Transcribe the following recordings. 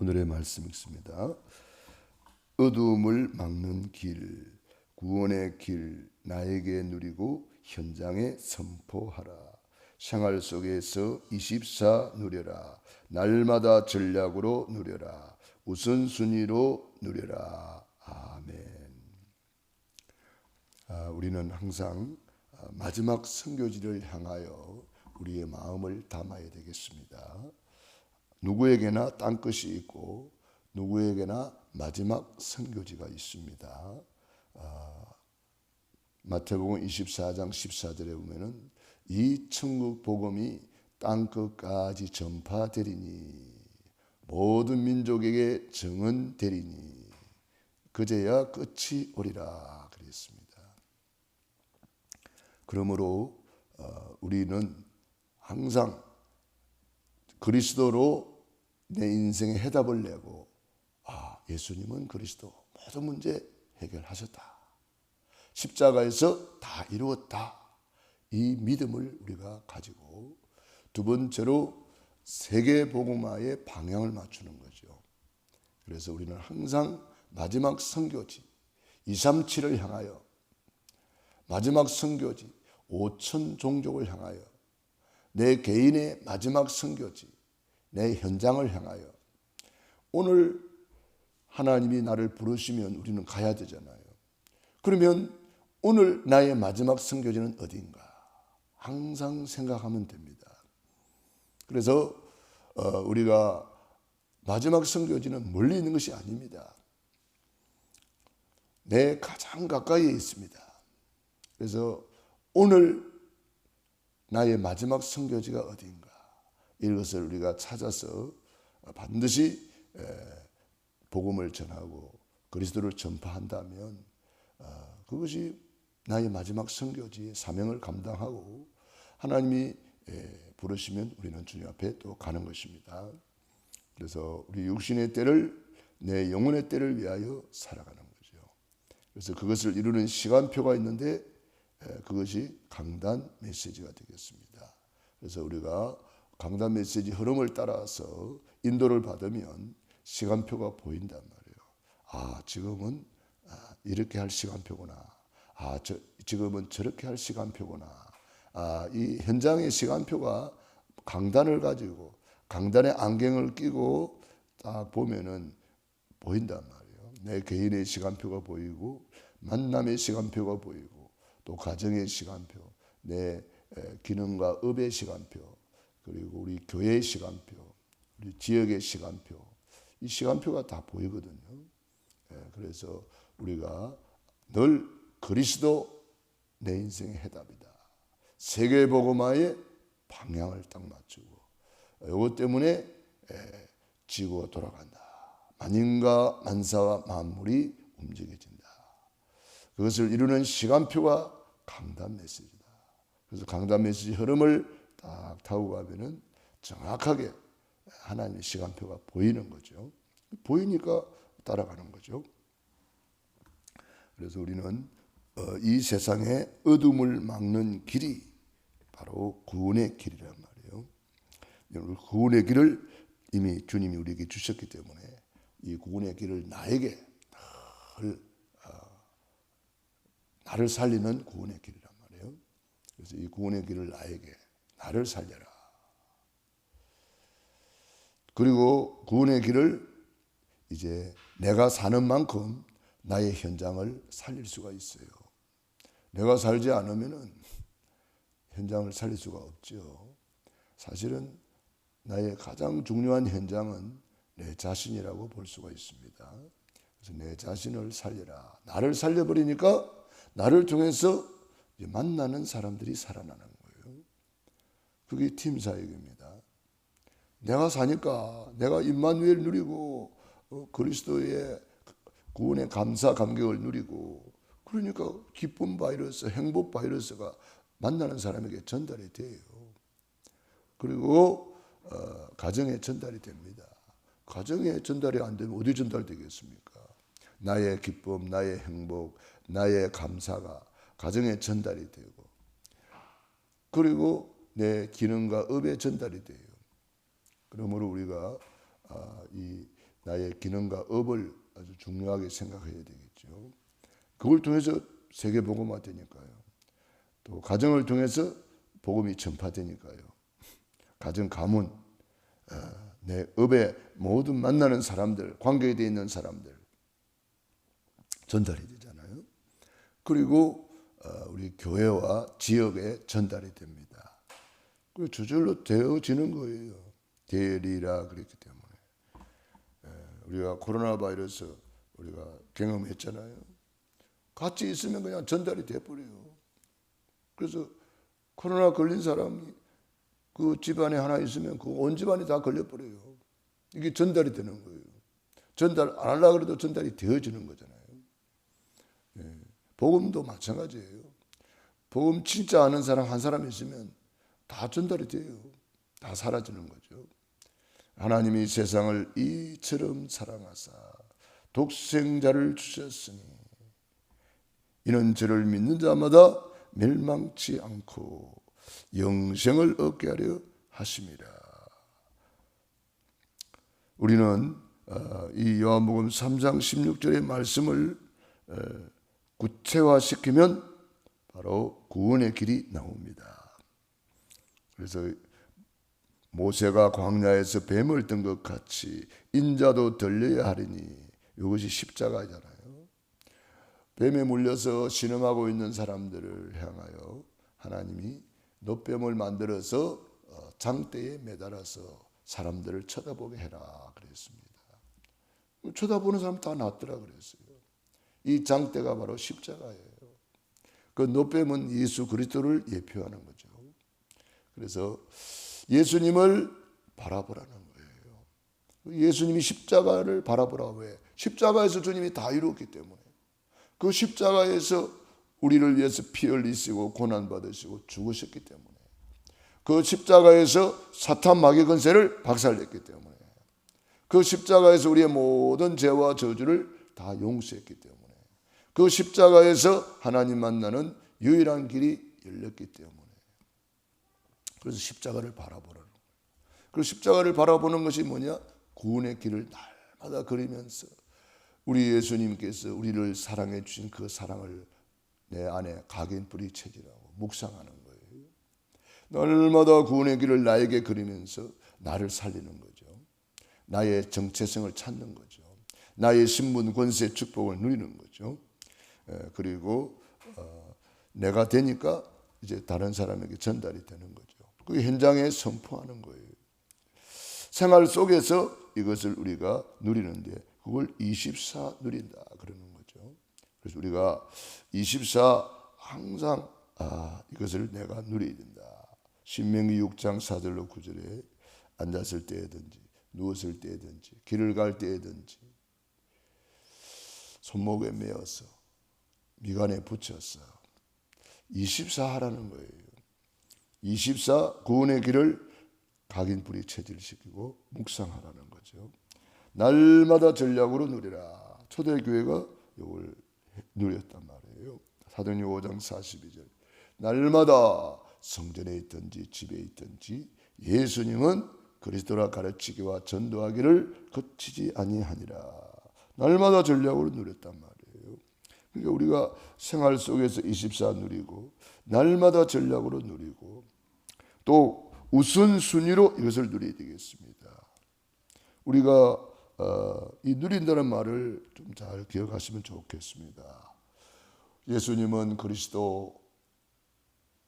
오늘의 말씀 읽습니다. 어두움을 막는 길, 구원의 길 나에게 누리고 현장에 선포하라. 생활 속에서 24 누려라. 날마다 전략으로 누려라. 우선순위로 누려라. 아멘. 우리는 항상 마지막 선교지를 향하여 우리의 마음을 담아야 되겠습니다. 누구에게나 땅끝이 있고 누구에게나 마지막 선교지가 있습니다. 마태복음 24장 14절에 보면은 이 천국 복음이 땅끝까지 전파되리니 모든 민족에게 증언되리니 그제야 끝이 오리라 그랬습니다. 그러므로 우리는 항상 그리스도로 내 인생의 해답을 내고 예수님은 그리스도 모든 문제 해결하셨다. 십자가에서 다 이루었다. 이 믿음을 우리가 가지고 두 번째로 세계복음화의 방향을 맞추는 거죠. 그래서 우리는 항상 마지막 선교지 237을 향하여 마지막 선교지 5천 종족을 향하여 내 개인의 마지막 선교지 내 현장을 향하여 오늘 하나님이 나를 부르시면 우리는 가야 되잖아요. 그러면 오늘 나의 마지막 선교지는 어디인가? 항상 생각하면 됩니다. 그래서 우리가 마지막 선교지는 멀리 있는 것이 아닙니다. 내 가장 가까이에 있습니다. 그래서 오늘 나의 마지막 선교지가 어디인가? 이것을 우리가 찾아서 반드시 복음을 전하고 그리스도를 전파한다면 그것이 나의 마지막 선교지의 사명을 감당하고 하나님이 부르시면 우리는 주님 앞에 또 가는 것입니다. 그래서 우리 육신의 때를 내 영혼의 때를 위하여 살아가는 거죠. 그래서 그것을 이루는 시간표가 있는데 그것이 강단 메시지가 되겠습니다. 그래서 우리가 강단 메시지 흐름을 따라서 인도를 받으면 시간표가 보인단 말이에요. 지금은 이렇게 할 시간표구나. 지금은 저렇게 할 시간표구나. 이 현장의 시간표가 강단을 가지고 강단의 안경을 끼고 딱 보면은 보인단 말이에요. 내 개인의 시간표가 보이고 만남의 시간표가 보이고 또 가정의 시간표, 내 기능과 업의 시간표, 그리고 우리 교회의 시간표, 우리 지역의 시간표, 이 시간표가 다 보이거든요. 그래서 우리가 늘 그리스도 내 인생의 해답이다. 세계복음화의 방향을 딱 맞추고 이것 때문에 지구가 돌아간다. 만인과 만사와 만물이 움직여진다. 그것을 이루는 시간표가 강단 메시지다. 그래서 강단 메시지 흐름을 딱 타고 가면은 정확하게 하나님의 시간표가 보이는 거죠. 보이니까 따라가는 거죠. 그래서 우리는 이 세상의 어둠을 막는 길이 바로 구원의 길이란 말이에요. 구원의 길을 이미 주님이 우리에게 주셨기 때문에 이 구원의 길을 나에게 나를 살리는 구원의 길이란 말이에요. 그래서 이 구원의 길을 나에게 나를 살려라. 그리고 구원의 길을 이제 내가 사는 만큼 나의 현장을 살릴 수가 있어요. 내가 살지 않으면은 현장을 살릴 수가 없죠. 사실은 나의 가장 중요한 현장은 내 자신이라고 볼 수가 있습니다. 그래서 내 자신을 살려라. 나를 살려버리니까 나를 통해서 이제 만나는 사람들이 살아나는 거예요. 그게 팀 사역입니다. 내가 사니까 내가 임마누엘 누리고 그리스도의 구원의 감사 감격을 누리고 그러니까 기쁨 바이러스, 행복 바이러스가 만나는 사람에게 전달이 돼요. 그리고 가정에 전달이 됩니다. 가정에 전달이 안 되면 어디 전달되겠습니까? 나의 기쁨, 나의 행복, 나의 감사가 가정에 전달이 되고 그리고 내 기능과 업에 전달이 돼요. 그러므로 우리가 이 나의 기능과 업을 아주 중요하게 생각해야 되겠죠. 그걸 통해서 세계 복음화 되니까요. 또 가정을 통해서 복음이 전파되니까요. 가정 가문, 내 업에 모든 만나는 사람들, 관계에 되어 있는 사람들 전달이 되잖아요. 그리고 우리 교회와 지역에 전달이 됩니다. 그 저절로 되어지는 거예요. 되리라 그랬기 때문에. 우리가 코로나 바이러스 우리가 경험했잖아요. 같이 있으면 그냥 전달이 돼버려요. 그래서 코로나 걸린 사람이 그 집안에 하나 있으면 그 온 집안이 다 걸려버려요. 이게 전달이 되는 거예요. 전달 안 하려고 해도 전달이 되어지는 거잖아요. 복음도 마찬가지예요. 복음 진짜 아는 사람 한 사람 있으면 다 전달이 돼요. 다 사라지는 거죠. 하나님이 세상을 이처럼 사랑하사 독생자를 주셨으니 이는 저를 믿는 자마다 멸망치 않고 영생을 얻게 하려 하심이라. 우리는 이 요한복음 3장 16절의 말씀을 구체화시키면 바로 구원의 길이 나옵니다. 그래서 모세가 광야에서 뱀을 든 것 같이 인자도 들려야 하리니 이것이 십자가잖아요. 뱀에 물려서 신음하고 있는 사람들을 향하여 하나님이 놋뱀을 만들어서 장대에 매달아서 사람들을 쳐다보게 해라 그랬습니다. 쳐다보는 사람 다 낫더라 그랬어요. 이 장대가 바로 십자가예요. 그 놋뱀은 예수 그리스도를 예표하는 거죠. 그래서 예수님을 바라보라는 거예요. 예수님이 십자가를 바라보라. 왜? 십자가에서 주님이 다 이루었기 때문에. 그 십자가에서 우리를 위해서 피 흘리시고 고난받으시고 죽으셨기 때문에. 그 십자가에서 사탄 마귀 권세를 박살냈기 때문에. 그 십자가에서 우리의 모든 죄와 저주를 다 용서했기 때문에. 그 십자가에서 하나님 만나는 유일한 길이 열렸기 때문에. 그래서 십자가를 바라보라는 거예요. 그리고 십자가를 바라보는 것이 뭐냐? 구원의 길을 날마다 그리면서 우리 예수님께서 우리를 사랑해 주신 그 사랑을 내 안에 각인 뿌리 체질하고 묵상하는 거예요. 날마다 구원의 길을 나에게 그리면서 나를 살리는 거죠. 나의 정체성을 찾는 거죠. 나의 신분, 권세, 축복을 누리는 거죠. 그리고 내가 되니까 이제 다른 사람에게 전달이 되는 거죠. 그 현장에 선포하는 거예요. 생활 속에서 이것을 우리가 누리는데 그걸 24 누린다 그러는 거죠. 그래서 우리가 24 항상 이것을 내가 누려야 된다. 신명기 6장 4절로 9절에 앉았을 때든지 누웠을 때든지 길을 갈 때든지 손목에 메어서 미간에 붙여서 24 하라는 거예요. 24 구원의 길을 각인뿌리 체질시키고 묵상하라는 거죠. 날마다 전략으로 누리라. 초대교회가 이걸 누렸단 말이에요. 사도행전 5장 42절. 날마다 성전에 있든지 집에 있든지 예수님은 그리스도라 가르치기와 전도하기를 그치지 아니하니라. 날마다 전략으로 누렸단 말이에요. 그러니까 우리가 생활 속에서 24 누리고 날마다 전략으로 누리고 또 우선순위로 이것을 누려야 되겠습니다. 우리가 이 누린다는 말을 좀 잘 기억하시면 좋겠습니다. 예수님은 그리스도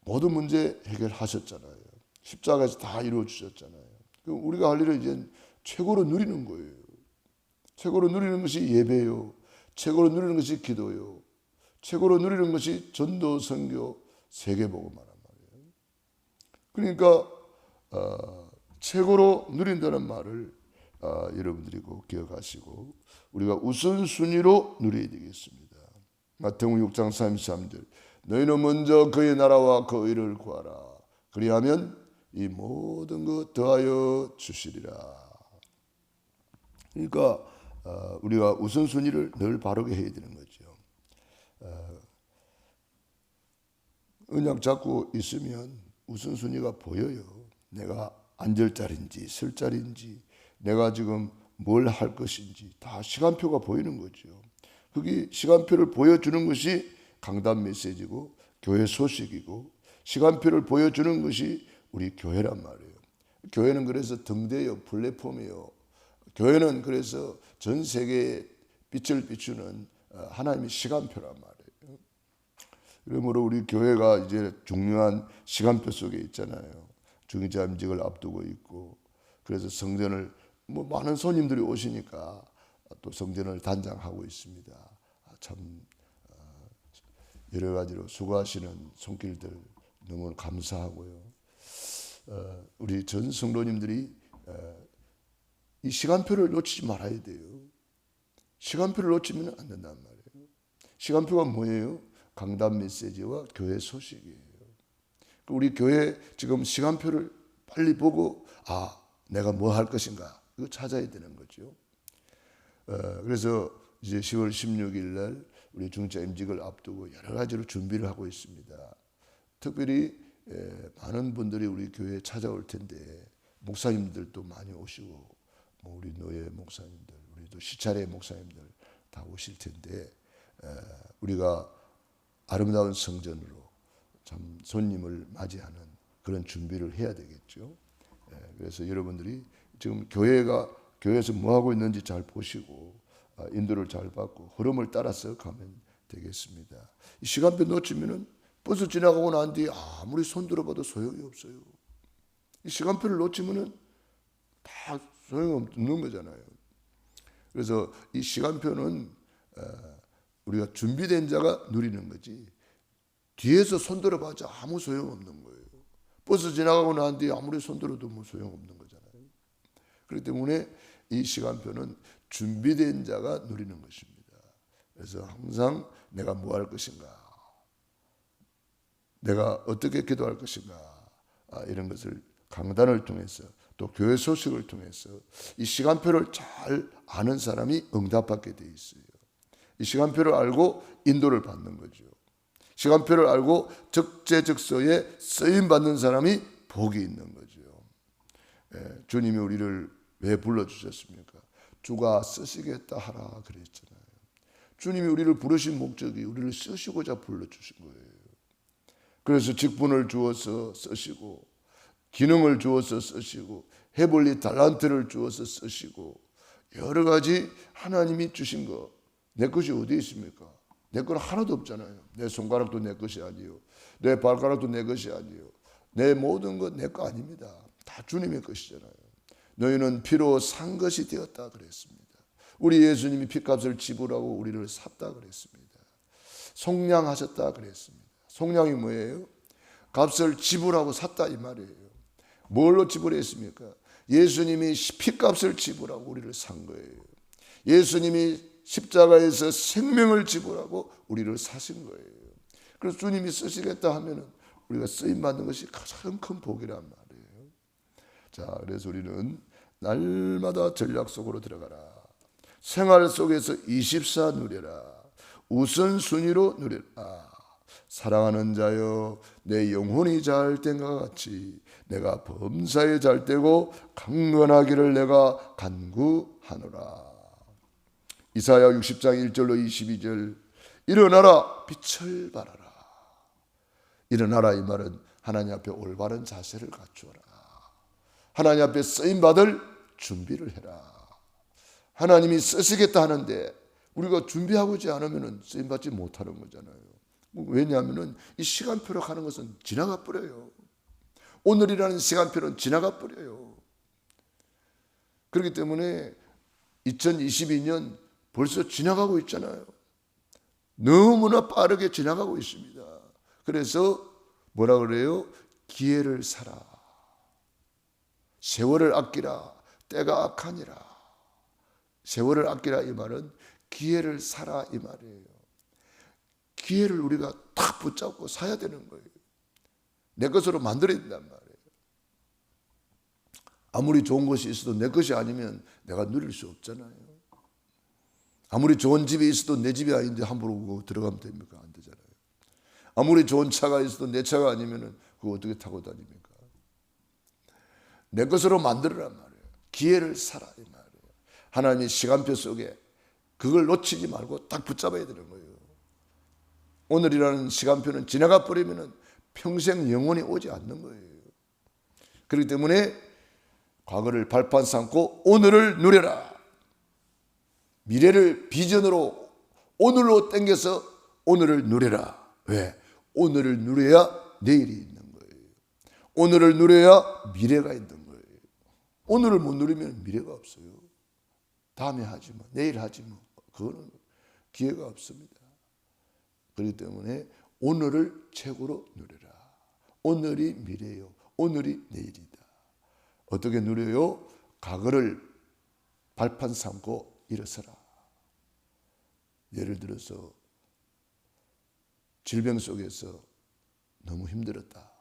모든 문제 해결하셨잖아요. 십자가에서 다 이루어 주셨잖아요. 그럼 우리가 할 일은 이제 최고로 누리는 거예요. 최고로 누리는 것이 예배요. 최고로 누리는 것이 기도요. 최고로 누리는 것이 전도, 선교, 세계복음화란 말이에요. 그러니까 최고로 누린다는 말을 여러분들이 꼭 기억하시고 우리가 우선순위로 누려야 되겠습니다. 마태복음 6장 33절 너희는 먼저 그의 나라와 그 의를 구하라. 그리하면 이 모든 것 더하여 주시리라. 그러니까 우리가 우선순위를 늘 바르게 해야 되는 거죠. 언약 잡고 있으면 우선순위가 보여요. 내가 앉을 자리인지 설 자리인지 내가 지금 뭘 할 것인지 다 시간표가 보이는 거죠. 그게 시간표를 보여주는 것이 강단 메시지고 교회 소식이고 시간표를 보여주는 것이 우리 교회란 말이에요. 교회는 그래서 등대요, 플랫폼이요. 교회는 그래서 전 세계에 빛을 비추는 하나님의 시간표란 말이에요. 그러므로 우리 교회가 이제 중요한 시간표 속에 있잖아요. 중의자 임직을 앞두고 있고, 그래서 성전을 많은 손님들이 오시니까 또 성전을 단장하고 있습니다. 참 여러 가지로 수고하시는 손길들 너무 감사하고요. 우리 전 성도님들이 이 시간표를 놓치지 말아야 돼요. 시간표를 놓치면 안 된단 말이에요. 시간표가 뭐예요? 강단 메시지와 교회 소식이에요. 우리 교회 지금 시간표를 빨리 보고 내가 뭐 할 것인가 이거 찾아야 되는 거죠. 그래서 이제 10월 16일 날 우리 중자 임직을 앞두고 여러 가지로 준비를 하고 있습니다. 특별히 많은 분들이 우리 교회에 찾아올 텐데 목사님들도 많이 오시고 우리 노예 목사님들, 우리 또 시차례 목사님들 다 오실 텐데 우리가 아름다운 성전으로 참 손님을 맞이하는 그런 준비를 해야 되겠죠. 그래서 여러분들이 지금 교회에서 뭐 하고 있는지 잘 보시고 인도를 잘 받고 흐름을 따라서 가면 되겠습니다. 이 시간표 놓치면은 버스 지나가고 난 뒤에 아무리 손 들어봐도 소용이 없어요. 이 시간표를 놓치면은 다 소용없는 거잖아요. 그래서 이 시간표는 우리가 준비된 자가 누리는 거지 뒤에서 손 들어봐도 아무 소용없는 거예요. 버스 지나가고 난 뒤에 아무리 손 들어도 소용없는 거잖아요. 그렇기 때문에 이 시간표는 준비된 자가 누리는 것입니다. 그래서 항상 내가 뭐 할 것인가, 내가 어떻게 기도할 것인가, 이런 것을 강단을 통해서 또 교회 소식을 통해서 이 시간표를 잘 아는 사람이 응답받게 돼 있어요. 이 시간표를 알고 인도를 받는 거죠. 시간표를 알고 적재적소에 쓰임 받는 사람이 복이 있는 거죠. 주님이 우리를 왜 불러주셨습니까? 주가 쓰시겠다 하라 그랬잖아요. 주님이 우리를 부르신 목적이 우리를 쓰시고자 불러주신 거예요. 그래서 직분을 주어서 쓰시고 기능을 주어서 쓰시고 해볼 일 달란트를 주어서 쓰시고 여러 가지 하나님이 주신 거, 내 것이 어디 있습니까? 내 건 하나도 없잖아요. 내 손가락도 내 것이 아니요, 내 발가락도 내 것이 아니요, 내 모든 것 내 거 아닙니다. 다 주님의 것이잖아요. 너희는 피로 산 것이 되었다 그랬습니다. 우리 예수님이 피값을 지불하고 우리를 샀다 그랬습니다. 속량하셨다 그랬습니다. 속량이 뭐예요? 값을 지불하고 샀다 이 말이에요. 뭘로 지불했습니까? 예수님이 피값을 지불하고 우리를 산 거예요. 예수님이 십자가에서 생명을 지불하고 우리를 사신 거예요. 그래서 주님이 쓰시겠다 하면은 우리가 쓰임 받는 것이 가장 큰 복이란 말이에요. 자, 그래서 우리는 날마다 전략 속으로 들어가라. 생활 속에서 24 누려라. 우선순위로 누려라. 사랑하는 자여, 내 영혼이 잘 된 것 같이 내가 범사에 잘 되고 강건하기를 내가 간구하노라. 이사야 60장 1절로 22절. 일어나라, 빛을 발하라. 일어나라 이 말은 하나님 앞에 올바른 자세를 갖추어라. 하나님 앞에 쓰임받을 준비를 해라. 하나님이 쓰시겠다 하는데 우리가 준비하지 않으면 쓰임받지 못하는 거잖아요. 왜냐하면 이 시간표로 가는 것은 지나가 버려요. 오늘이라는 시간표는 지나가 버려요. 그렇기 때문에 2022년 벌써 지나가고 있잖아요. 너무나 빠르게 지나가고 있습니다. 그래서 뭐라 그래요? 기회를 사라. 세월을 아끼라. 때가 악하니라. 세월을 아끼라 이 말은 기회를 사라 이 말이에요. 기회를 우리가 딱 붙잡고 사야 되는 거예요. 내 것으로 만들어야 된단 말이에요. 아무리 좋은 것이 있어도 내 것이 아니면 내가 누릴 수 없잖아요. 아무리 좋은 집이 있어도 내 집이 아닌데 함부로 들어가면 됩니까? 안 되잖아요. 아무리 좋은 차가 있어도 내 차가 아니면 그거 어떻게 타고 다닙니까? 내 것으로 만들어란 말이에요. 기회를 사라 이 말이에요. 하나님의 시간표 속에 그걸 놓치지 말고 딱 붙잡아야 되는 거예요. 오늘이라는 시간표는 지나가 버리면 평생 영원히 오지 않는 거예요. 그렇기 때문에 과거를 발판 삼고 오늘을 누려라. 미래를 비전으로 오늘로 당겨서 오늘을 누려라. 왜? 오늘을 누려야 내일이 있는 거예요. 오늘을 누려야 미래가 있는 거예요. 오늘을 못 누리면 미래가 없어요. 다음에 하지 뭐, 내일 하지 뭐, 그거는 기회가 없습니다. 그렇기 때문에 오늘을 최고로 누려라. 오늘이 미래요. 오늘이 내일이다. 어떻게 누려요? 과거를 발판 삼고 일어서라. 예를 들어서 질병 속에서 너무 힘들었다.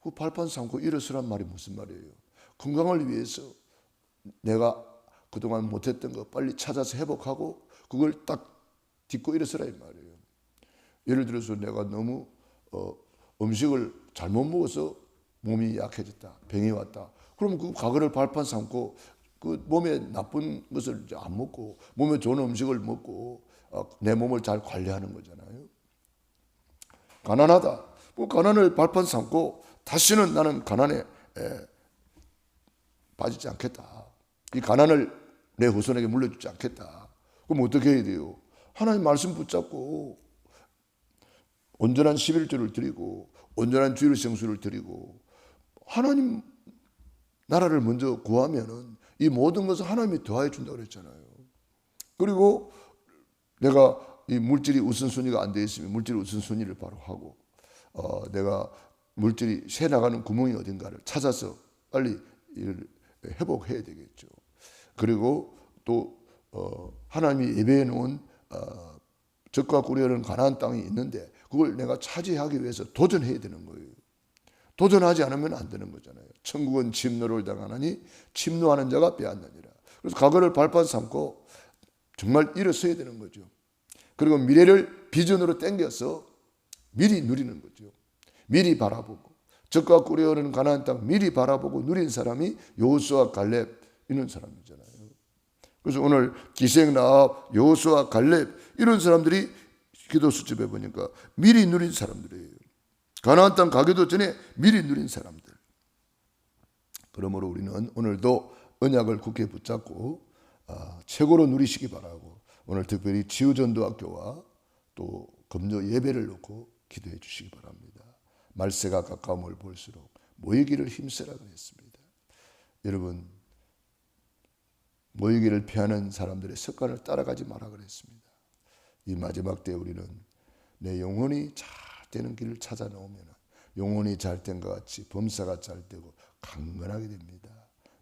그 발판 삼고 일어서란 말이 무슨 말이에요? 건강을 위해서 내가 그동안 못했던 거 빨리 찾아서 회복하고 그걸 딱 딛고 일어서라 이 말이에요. 예를 들어서 내가 너무 음식을 잘못 먹어서 몸이 약해졌다. 병이 왔다. 그럼 그 과거를 발판 삼고 그 몸에 나쁜 것을 안 먹고 몸에 좋은 음식을 먹고 내 몸을 잘 관리하는 거잖아요. 가난하다. 뭐 가난을 발판 삼고 다시는 나는 가난에 빠지지 않겠다. 이 가난을 내 후손에게 물려주지 않겠다. 그럼 어떻게 해야 돼요? 하나님 말씀 붙잡고 온전한 11조를 드리고 온전한 주일 성수를 드리고 하나님 나라를 먼저 구하면은 이 모든 것을 하나님이 더해 준다고 그랬잖아요. 그리고 내가 이 물질이 우선순위가 안 되어 있으면 물질 우선순위를 바로 하고 내가 물질이 새 나가는 구멍이 어딘가를 찾아서 빨리 이를 회복해야 되겠죠. 그리고 또 하나님이 예배해 놓은 적과 꿀이 가나안 땅이 있는데 그걸 내가 차지하기 위해서 도전해야 되는 거예요. 도전하지 않으면 안 되는 거잖아요. 천국은 침노를 당하나니 침노하는 자가 빼앗느니라. 그래서 과거를 발판 삼고 정말 일어서야 되는 거죠. 그리고 미래를 비전으로 당겨서 미리 누리는 거죠. 미리 바라보고 적과 꿀이 흐르는 가나안 땅 미리 바라보고 누린 사람이 여호수아 갈렙 이런 사람이잖아요. 그래서 오늘 기생 라합, 여호수아 갈렙 이런 사람들이 기도 수첩에 보니까 미리 누린 사람들이에요. 가나안 땅 가기도 전에 미리 누린 사람들. 그러므로 우리는 오늘도 언약을 굳게 붙잡고 최고로 누리시기 바라고 오늘 특별히 지우전도학교와 또 금요 예배를 놓고 기도해 주시기 바랍니다. 말세가 가까움을 볼수록 모이기를 힘쓰라 그랬습니다. 여러분 모이기를 피하는 사람들의 습관을 따라가지 마라 그랬습니다. 이 마지막 때 우리는 내 영혼이 잘 되는 길을 찾아 놓으면 영혼이 잘 된 것 같이 범사가 잘 되고 강건하게 됩니다.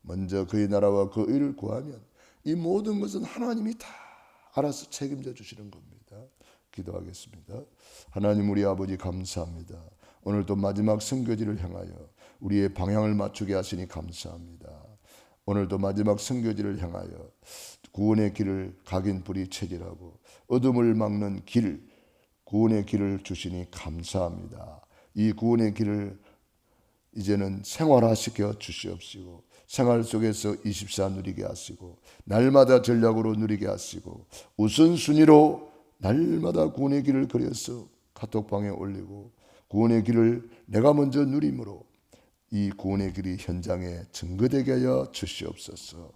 먼저 그의 나라와 그 의를 구하면 이 모든 것은 하나님이 다 알아서 책임져 주시는 겁니다. 기도하겠습니다. 하나님 우리 아버지 감사합니다. 오늘도 마지막 선교지를 향하여 우리의 방향을 맞추게 하시니 감사합니다. 오늘도 마지막 선교지를 향하여 구원의 길을 각인불이 체질하고 어둠을 막는 길, 구원의 길을 주시니 감사합니다. 이 구원의 길을 이제는 생활화시켜 주시옵시고 생활 속에서 24 누리게 하시고 날마다 전략으로 누리게 하시고 우선순위로 날마다 구원의 길을 그려서 카톡방에 올리고 구원의 길을 내가 먼저 누림으로 이 구원의 길이 현장에 증거되게 하여 주시옵소서.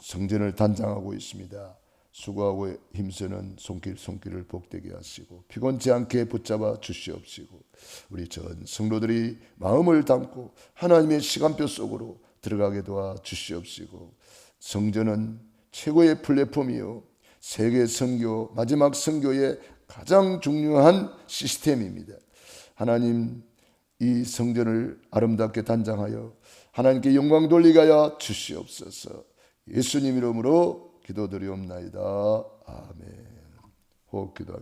성전을 단장하고 있습니다. 수고하고 힘쓰는 손길을 복되게 하시고 피곤치 않게 붙잡아 주시옵시고 우리 전 성도들이 마음을 담고 하나님의 시간표 속으로 들어가게 도와 주시옵시고 성전은 최고의 플랫폼이요 세계 선교 마지막 선교의 가장 중요한 시스템입니다. 하나님 이 성전을 아름답게 단장하여 하나님께 영광 돌리게 하여 주시옵소서. 예수님 이름으로 기도드리옵나이다. 아멘. 호흡 기도.